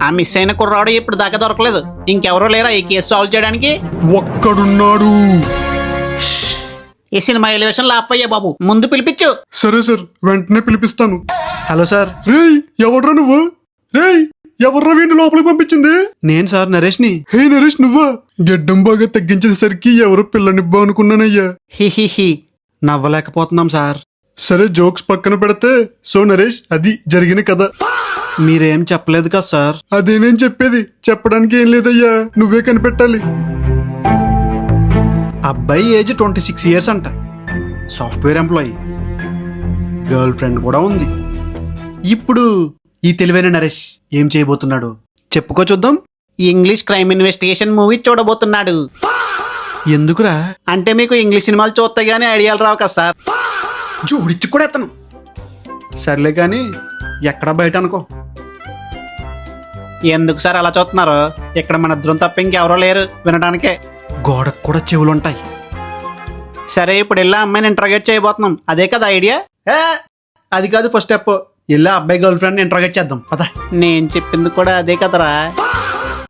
ఆ మిస్ అయిన కుర్రాడు ఇప్పుడు దాకా దొరకలేదు. ఇంకెవరూ లేరా ఈ కేసు సాల్వ్ చేయడానికి? ఒక్కడున్నాడు. ఈ సినిమా ఎలివేషన్ లాపయ్యా బాబు, ముందు పిలిపించు. సరే సార్, వెంటనే పిలిపిస్తాను. Hello sir. రేయ్, ఎవడ్రా నువ్వు? రేయ్, ఎవర్రా వీడిని లోపలికి పంపించింది? నేను సార్, నరేష్ని. హే నరేష్, నువ్వా? గెడ్డం బాగా తగ్గించేసరికి ఎవరో పిల్లనిబ్బా అనుకున్నానయ్యా. హిహిహి, నవ్వలేకపోతున్నాం సార్. సరే, జోక్స్ పక్కన పెడితే, సో నరేష్, అది జరిగిన కథ. మీరేం చెప్పలేదు కదా సార్. అదే నేను చెప్పేది. చెప్పడానికి ఏం లేదయ్యా, నువ్వే కనిపెట్టాలి. అబ్బాయి ఏజ్ 26 years అంట. Software employee. గర్ల్ ఫ్రెండ్ కూడా ఉంది. ఇప్పుడు ఈ తెలివైన నరేష్ ఏం చేయబోతున్నాడు చెప్పుకో చూద్దాం. ఇంగ్లీష్ క్రైమ్ ఇన్వెస్టిగేషన్ మూవీ చూడబోతున్నాడు. ఎందుకురా? అంటే మీకు ఇంగ్లీష్ సినిమాలు చూస్తే గానీ ఐడియాలు రావు కదా సార్. జోడిచ్చి కూడా ఎత్తను. సర్లే కానీ ఎక్కడా బయట అనుకో. ఎందుకు సార్ అలా చూస్తున్నారు? ఇక్కడ మన ఇద్దరం తప్ప ఇంకెవరో లేరు వినడానికే. గోడకు కూడా చెవులుంటాయి. సరే, ఇప్పుడు వెళ్ళి అమ్మాయిని ఇంట్రాగేట్ చేయబోతున్నాం. అదే కదా ఐడియా? అది కాదు ఫస్ట్ స్టెప్. వెళ్ళి అబ్బాయి గర్ల్ ఫ్రెండ్ ఇంట్రాగేట్ చేద్దాం పద. నేను చెప్పింది కూడా అదే కదరా.